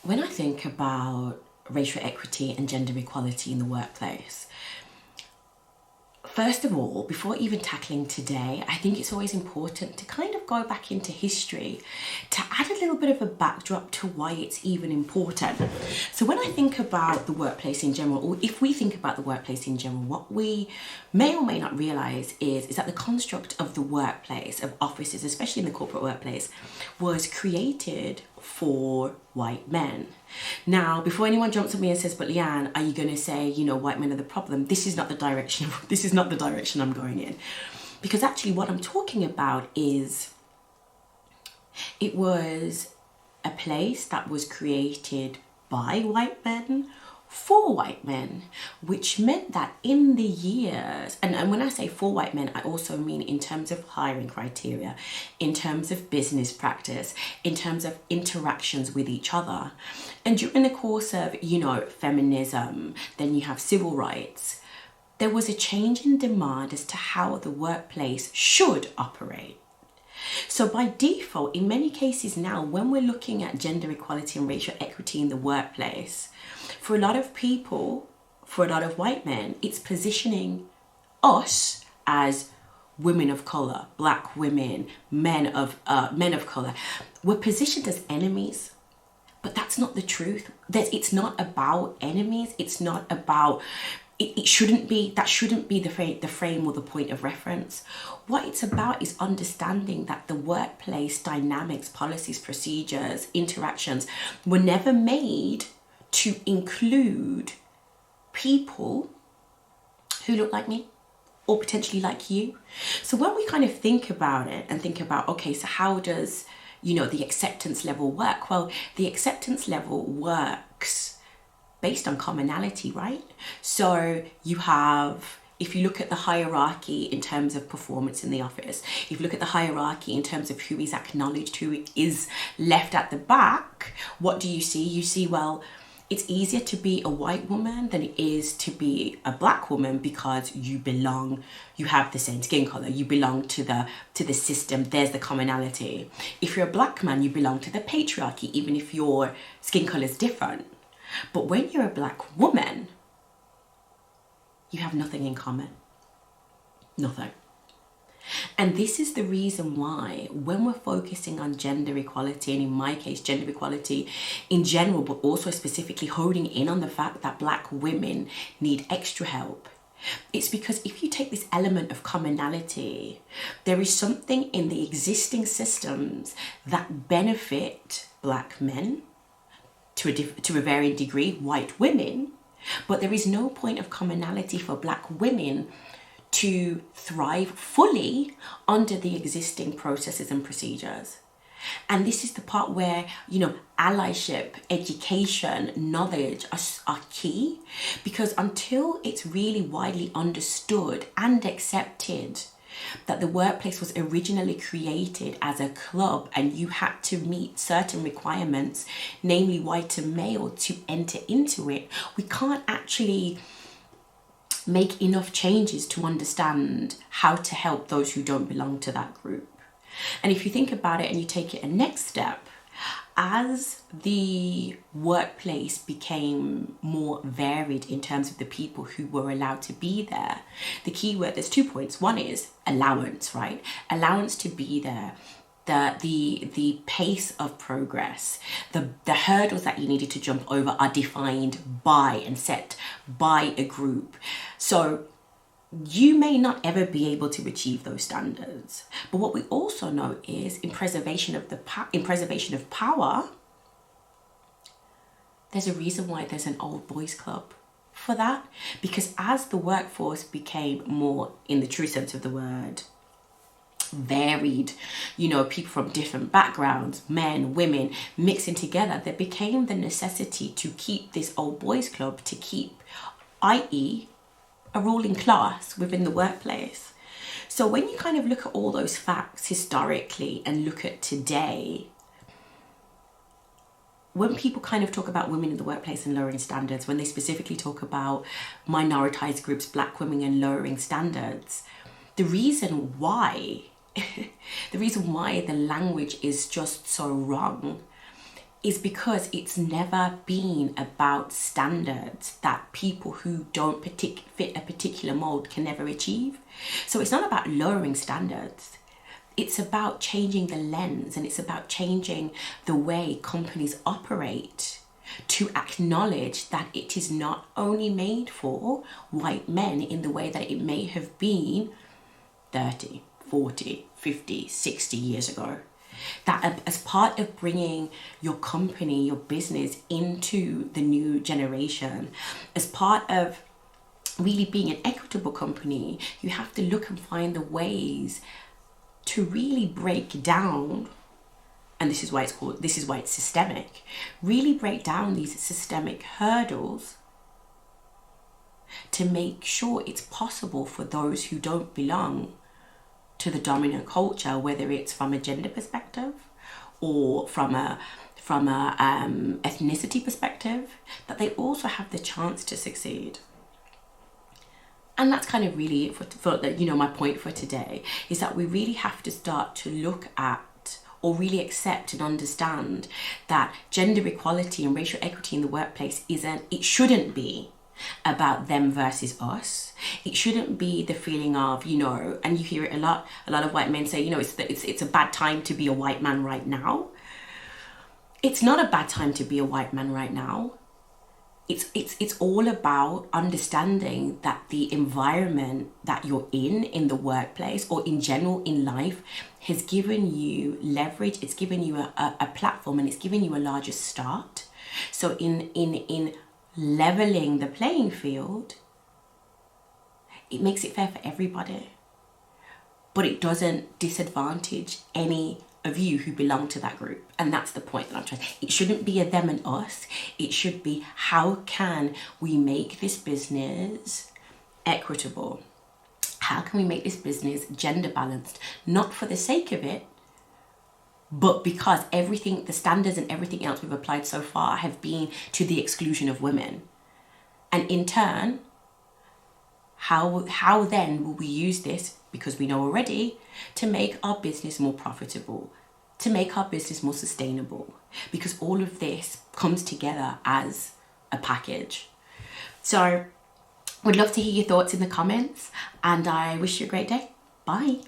When I think about racial equity and gender equality in the workplace, first of all, before even tackling today, I think it's always important to kind of go back into history to add a little bit of a backdrop to why it's even important. So when I think about the workplace in general, or if we think about the workplace in general, what we may or may not realize is that the construct of the workplace, of offices, especially in the corporate workplace, was created for white men. Now, before anyone jumps at me and says, but Leanne, are you going to say, white men are the problem? This is not the direction I'm going in. Because actually what I'm talking about is it was a place that was created by white men for white men, which meant that in the years, and when I say for white men, I also mean in terms of hiring criteria, in terms of business practice, in terms of interactions with each other. And during the course of, feminism, then you have civil rights, there was a change in demand as to how the workplace should operate. So by default, in many cases now, when we're looking at gender equality and racial equity in the workplace, for a lot of people, for a lot of white men, it's positioning us as women of color, black women, men of color. We're positioned as enemies, but that's not the truth. It's not about enemies. It's not about. It shouldn't be. That shouldn't be the frame or the point of reference. What it's about is understanding that the workplace dynamics, policies, procedures, interactions were never made to include people who look like me or potentially like you. So when we kind of think about it and think about, okay, so how does, the acceptance level work? Well, the acceptance level works based on commonality, right? So you have, if you look at the hierarchy in terms of performance in the office, if you look at the hierarchy in terms of who is acknowledged, who is left at the back, what do you see? You see, well, it's easier to be a white woman than it is to be a black woman because you have the same skin color, you belong to the system, there's the commonality. If you're a black man, you belong to the patriarchy, even if your skin color is different. But when you're a black woman, you have nothing in common. Nothing. And this is the reason why when we're focusing on gender equality, and in my case, gender equality in general, but also specifically honing in on the fact that black women need extra help, it's because if you take this element of commonality, there is something in the existing systems that benefit black men to a varying degree, white women, but there is no point of commonality for black women to thrive fully under the existing processes and procedures. And this is the part where, allyship, education, knowledge are key, because until it's really widely understood and accepted that the workplace was originally created as a club and you had to meet certain requirements, namely white and male, to enter into it, we can't actually make enough changes to understand how to help those who don't belong to that group. And if you think about it and you take it a next step, as the workplace became more varied in terms of the people who were allowed to be there, the key word, there's 2 points. One is allowance, right? Allowance to be there. The pace of progress, the hurdles that you needed to jump over are defined by and set by a group. So you may not ever be able to achieve those standards. But what we also know is in preservation of power, there's a reason why there's an old boys club for that. Because as the workforce became more, in the true sense of the word, varied, people from different backgrounds, men, women, mixing together, there became the necessity to keep this old boys club, to keep, i.e., a ruling class within the workplace. So when you kind of look at all those facts historically and look at today, when people kind of talk about women in the workplace and lowering standards, when they specifically talk about minoritized groups, black women, and lowering standards, the reason why the language is just so wrong is because it's never been about standards that people who don't fit a particular mold can never achieve. So it's not about lowering standards. It's about changing the lens, and it's about changing the way companies operate to acknowledge that it is not only made for white men in the way that it may have been 30, 40, 50, 60 years ago. That as part of bringing your company, your business into the new generation, as part of really being an equitable company, you have to look and find the ways to really break down, and this is why it's systemic, really break down these systemic hurdles to make sure it's possible for those who don't belong to the dominant culture, whether it's from a gender perspective or from a ethnicity perspective, that they also have the chance to succeed. And that's kind of really for my point for today, is that we really have to start to look at, or really accept and understand, that gender equality and racial equity in the workplace it shouldn't be about them versus us. It shouldn't be the feeling of, and you hear it a lot of white men say, it's a bad time to be a white man right now. It's not a bad time to be a white man right now. It's all about understanding that the environment that you're in the workplace, or in general in life, has given you leverage, it's given you a platform, and it's given you a larger start. So in leveling the playing field, it makes it fair for everybody, but it doesn't disadvantage any of you who belong to that group. And that's the point that I'm trying. It shouldn't be a them and us. It should be, how can we make this business equitable? How can we make this business gender balanced? Not for the sake of it, but because the standards and everything else we've applied so far have been to the exclusion of women. And in turn, how then will we use this, because we know already, to make our business more profitable, to make our business more sustainable? Because all of this comes together as a package. So, would love to hear your thoughts in the comments, and I wish you a great day. Bye.